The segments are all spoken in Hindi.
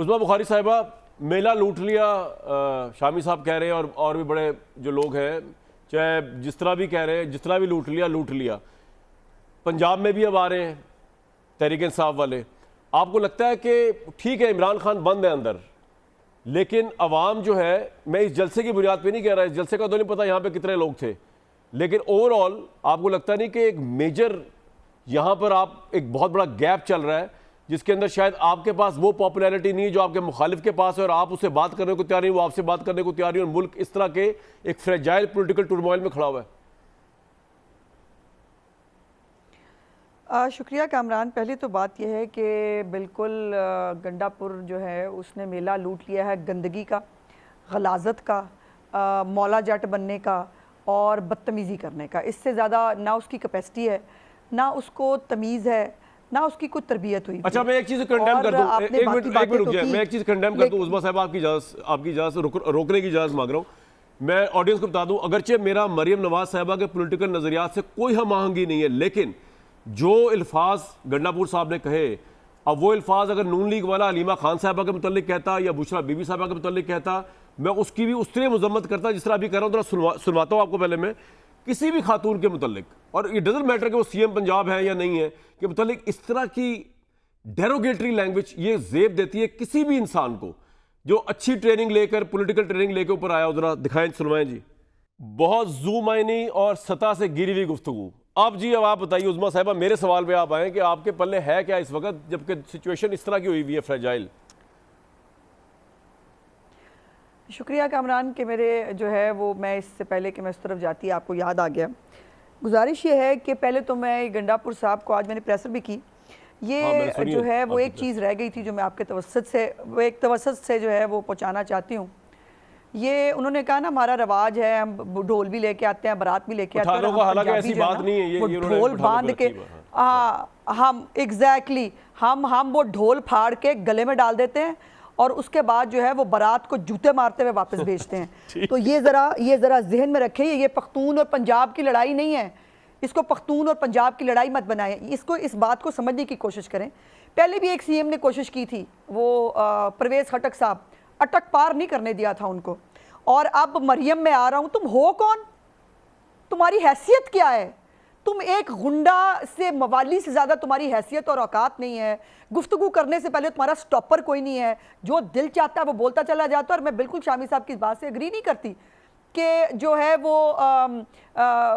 उस्मा बुखारी साहिबा, मेला लूट लिया शामी साहब कह रहे हैं, और भी बड़े जो लोग हैं, चाहे जिस तरह भी कह रहे हैं, जितना भी लूट लिया। पंजाब में भी अब आ रहे हैं तहरीक इंसाफ वाले। आपको लगता है कि ठीक है इमरान खान बंद है अंदर, लेकिन अवाम जो है, मैं इस जलसे की बुनियाद पे नहीं कह रहा, इस जलसे का तो नहीं पता यहाँ पे कितने लोग थे, लेकिन ओवरऑल आपको लगता नहीं कि एक मेजर यहाँ पर आप एक बहुत बड़ा गैप चल रहा है, जिसके अंदर शायद आपके पास वो पॉपुलैरिटी नहीं है जो आपके मुखालिफ के पास है, और आप उससे बात करने को तैयार नहीं, वो आपसे बात करने को तैयार नहीं, और मुल्क इस तरह के एक फ्रेजाइल पॉलिटिकल टर्मोइल में खड़ा हुआ है? शुक्रिया कामरान। पहले तो बात यह है कि बिल्कुल गंडापुर जो है उसने मेला लूट लिया है गंदगी का, गलाजत का, मौला जट बनने का और बदतमीज़ी करने का। इससे ज़्यादा ना उसकी कैपेसिटी है, ना उसको तमीज़ है, ना उसकी कोई तरबियत हुई। अच्छा, मैं एक चीज़ कंडेम कर दूं, एक मिनट रुक जाए, मैं एक चीज़ कंडेम कर दूं। उस्मा साहब, आपकी इजाज़त रोकने की इजाज़त मांग रहा हूँ। मैं ऑडियंस को बता दूं, अगरचे मेरा मरियम नवाज साहिबा के पॉलिटिकल नज़रियात से कोई हम आहंगी नहीं है, लेकिन जो अल्फाज गंडापुर साहब ने कहे, अब वो अल्फाज अगर नून लीग वाला हलीमा खान साहबा के मुतल्लिक कहता या बुशरा बीबी साहबा के मुतल्लिक कहता, मैं उसकी भी उस तरह मजम्मत करता जिस तरह अभी कर रहा हूँ। थोड़ा सुनवाता हूँ आपको पहले मैं, किसी भी खातून के मुतल्लिक, और इट डजंट मैटर कि वो सीएम पंजाब है या नहीं है, के मुतल्लिक इस तरह की डेरोगेटरी लैंग्वेज ये जेब देती है किसी भी इंसान को जो अच्छी ट्रेनिंग लेकर, पॉलिटिकल ट्रेनिंग लेकर ऊपर आया हो। जरा दिखाएं, सुनवाएं जी। बहुत जूम आइनी और सतह से गिरी हुई गुफ्तगू। अब जी, अब आप बताइए उस्मा साहिबा, मेरे सवाल पे आप आए कि आपके पल्ले है क्या इस वक्त, जबकि सिचुएशन इस तरह की हुई हुई है, फ्रेजाइल। शुक्रिया कामरान कि मेरे जो है वो, मैं इससे पहले कि मैं इस तरफ जाती आपको याद आ गया। गुजारिश ये है कि पहले तो मैं गंडापुर साहब को, आज मैंने प्रेसर भी की, ये जो है वो एक चीज़ रह गई थी जो मैं आपके तवस्सुत से, वो एक तवस्सुत से जो है वो पहुँचाना चाहती हूँ। ये उन्होंने कहा ना हमारा रवाज है, हम ढोल भी लेके आते हैं, बारात भी लेके आते हैं, हालांकि ऐसी बात नहीं है, ये ढोल बांध के हम एग्जैक्टली हम वो ढोल फाड़ के गले में डाल देते हैं और उसके बाद जो है वो बारात को जूते मारते हुए वापस भेजते हैं। तो ये ज़रा जहन में रखें, ये पख्तून और पंजाब की लड़ाई नहीं है, इसको पख्तून और पंजाब की लड़ाई मत बनाएं, इसको, इस बात को समझने की कोशिश करें। पहले भी एक सीएम ने कोशिश की थी, वो परवेज़ खटक साहब, अटक पार नहीं करने दिया था उनको। और अब मरियम में आ रहा हूं, तुम हो कौन, तुम्हारी हैसियत क्या है? तुम एक गुंडा से, मवाली से ज़्यादा तुम्हारी हैसियत और औकात नहीं है। गुफ्तगू करने से पहले तुम्हारा स्टॉपर कोई नहीं है, जो दिल चाहता है वो बोलता चला जाता है। और मैं बिल्कुल शामी साहब की इस बात से एग्री नहीं करती कि जो है वो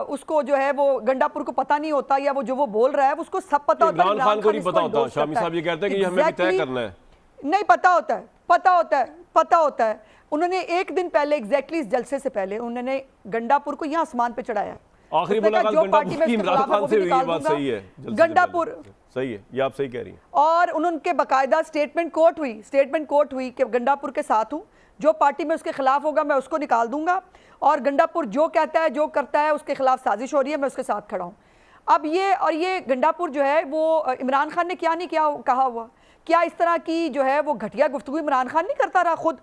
उसको जो है वो गंडापुर को पता नहीं होता, या वो जो वो बोल रहा है उसको सब पता होता है। इमरान खान को नहीं पता होता। शामी साहब ये कहते हैं कि हमें भी तय करना है। नहीं पता होता है, पता होता है। उन्होंने एक दिन पहले, एग्जैक्टली इस जलसे से पहले, उन्होंने गंडापुर को यहाँ आसमान पे चढ़ाया। आखिरी मुलाकात गंडापुर की इमरान खान से हुई, ये बात सही है। गंडापुर सही है, ये आप सही कह रही हैं। और उनके बाकायदा स्टेटमेंट कोर्ट हुई कि गंडापुर के साथ हूँ, जो पार्टी में उसके खिलाफ होगा मैं उसको निकाल दूंगा, और गंडापुर जो कहता है, जो करता है, उसके खिलाफ साजिश हो रही है, मैं उसके साथ खड़ा हूँ। अब ये गंडापुर जो है वो, इमरान खान ने क्या नहीं क्या कहा हुआ, क्या इस तरह की जो है वो घटिया गुफ्तगू इमरान खान नहीं करता रहा खुद?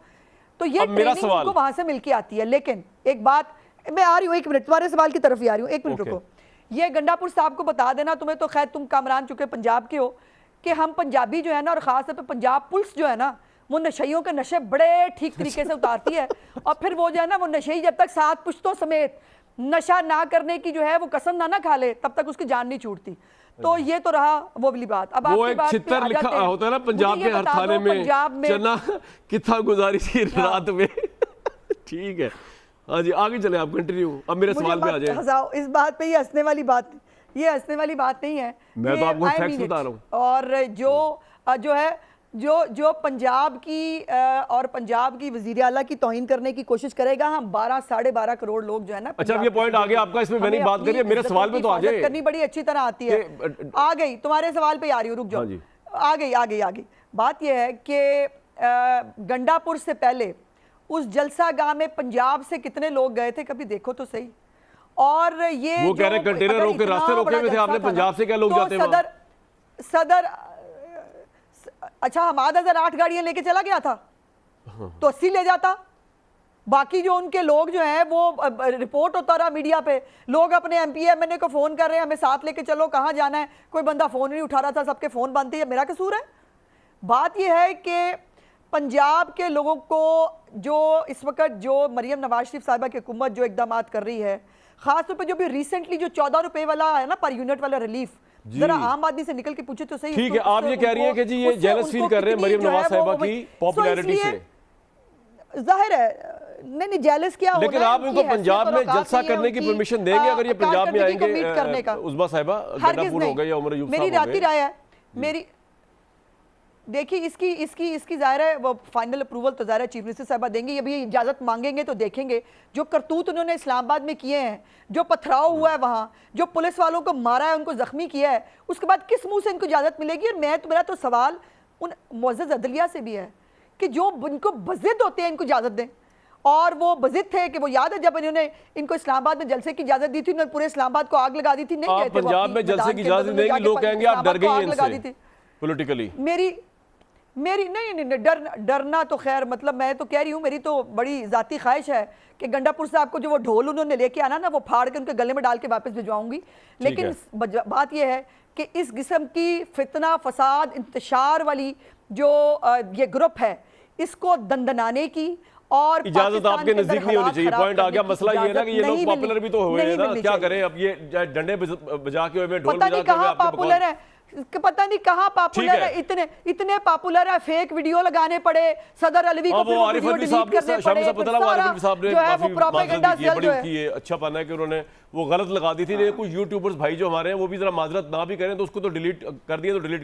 तो ये ट्रेनिंग उनको वहां से मिलके आती है। लेकिन एक बात, मैं आ रही हूँ, एक मिनट, तुम्हारे सवाल की तरफ ही आ रही हूँ, एक मिनट रुको। ये गंडापुर साहब को बता देना, तुम्हें तो खैर तुम कामरान चुके पंजाब के हो, कि हम पंजाबी जो है ना, और खास तौर पर पंजाब पुलिस जो है ना, वो नशेइयों के नशे बड़े ठीक तरीके से उतारती है। और फिर वो जो है ना, वो नशेई जब तक 7 पुश्तों समेत नशा ना करने की जो है वो कसम ना खा ले, तब तक उसकी जान नहीं छूटती। तो ये तो रहा वो वाली बात। अब वो एक चित्र लिखा होता है ना पंजाब के हर थाने में, चना कितना गुजारी थी रात में। ठीक है, हाँ जी, आगे चले, आप कंटिन्यू। अब मेरे सवाल पे आ जाए। इस बात पे ये हंसने वाली बात नहीं है, मैं तो आपको फैक्ट्स बता रहा हूँ। और जो है जो पंजाब की वजीर आला की तौहीन करने की कोशिश करेगा, हम 12-12.5 करोड़ लोग जो है ना। अच्छा, ये पॉइंट आ गया आपका, इसमें मैंने बात करी है, मेरे सवाल पे तो आ जाए। करनी बड़ी अच्छी तरह आती है। आ गई, तुम्हारे सवाल पे आ रही हूँ, रुक जाओ। आ गई। बात यह है कि गंडापुर से पहले उस जलसा गाह में पंजाब से कितने लोग गए थे, कभी देखो तो सही। और ये वो कह रहे कंटेनर रोके, रास्ते रोके हुए थे आपने, पंजाब से क्या लोग जाते हैं? सदर अच्छा, हमाद अजहर 8 गाड़ियां लेके चला गया था तो 80 ले जाता। बाकी जो उनके लोग जो हैं वो, रिपोर्ट होता रहा मीडिया पे, लोग अपने एमपी एमएनए को फोन कर रहे हैं, हमें साथ लेके चलो, कहाँ जाना है, कोई बंदा फोन नहीं उठा रहा था, सबके फोन बंद थे, ये मेरा कसूर है? बात यह है कि पंजाब के लोगों को जो इस वक्त जो मरियम नवाज शरीफ साहिबा की हुकूमत जो इकदाम कर रही है, खासतौर पर जो भी रिसेंटली जो 14 रुपए वाला है ना पर यूनिट वाला रिलीफ, जरा आम आदमी से निकल के पूछे तो सही। ठीक है, आप ये कह रही हैं कि जी ये जेलस फील कर रहे हैं मरियम नवाज साहिबा की पॉपुलैरिटी से। जाहिर है नहीं जेलस क्या होना है, लेकिन आप इनको पंजाब में जलसा करने की उनकी, परमिशन देंगे अगर ये पंजाब में कारकर्दगी को मीट आएंगे? करने का उस्मा साहिबा गड्ढापुर हो गए या उमर अयूब मेरी साहब हो राती गए। राय है मेरी, देखिए इसकी जाहिर है वो फाइनल अप्रूवल तो जाहिर है चीफ मिनिस्टर साहबा देंगे, ये भी इजाजत मांगेंगे तो देखेंगे। जो करतूत उन्होंने इस्लामाबाद में किए हैं, जो पथराव हुआ है वहां, जो पुलिस वालों को मारा है, उनको जख्मी किया है, उसके बाद किस मुंह से इनको इजाजत मिलेगी? और मेरा तो सवाल उन मुअज़्ज़ज़ अदलिया से भी है कि जो इनको बज़िद होते हैं इनको इजाजत दें। और वो बज़िद थे कि वो याद है जब इन्होंने इनको इस्लामाबाद में जलसे की इजाजत दी थी, उन्होंने पूरे इस्लामाबाद को आग लगा दी थी। नहीं आप गए थे वो पंजाब अपनी में जलसे मैदान की के इजाजत अंदर, देंगे, जाके लोग कहेंगे आप डर इस्लामाबाद को गई आग हैं लगा दी इनसे थी। पॉलिटिकली। मेरी नहीं डरना तो खैर मतलब मैं तो कह रही हूँ, मेरी तो बड़ी जाती ख्वाहिश है कि गंडापुर से आपको जो वो ढोल उन्होंने लेके आना ना, वो फाड़ के उनके गले में डाल के वापस भिजवाऊंगी। लेकिन बात यह है कि इस किस्म की फितना फसाद इंतशार वाली जो ये ग्रुप है, इसको दंदनाने की और इजाजत आपके नजदीक नहीं होनी चाहिए। पॉइंट आ गया। मसला ये है ना कि ये लोग पॉपुलर भी तो हुए ना, क्या करें अब? ये डंडे बजा के हुए, ढोल पता नहीं बजा के कहाँ पॉपुलर है, पता नहीं कहाँ पॉपुलर है, इतने पॉपुलर है, फेक वीडियो लगाने पड़े, सदर अलवी को फिर आरिफ वीडियो अलवी डिलीट साहब करने पड़े, ने जो है वो प्रोपेगेंडा सेल जो है। की अच्छा पाना है कि उन्होंने वो गलत लगा दी थी। कुछ यूट्यूबर्स भाई जो हमारे हैं वो भी जरा माजरत ना भी करें तो उसको तो डिलीट कर दिए, तो डिलीट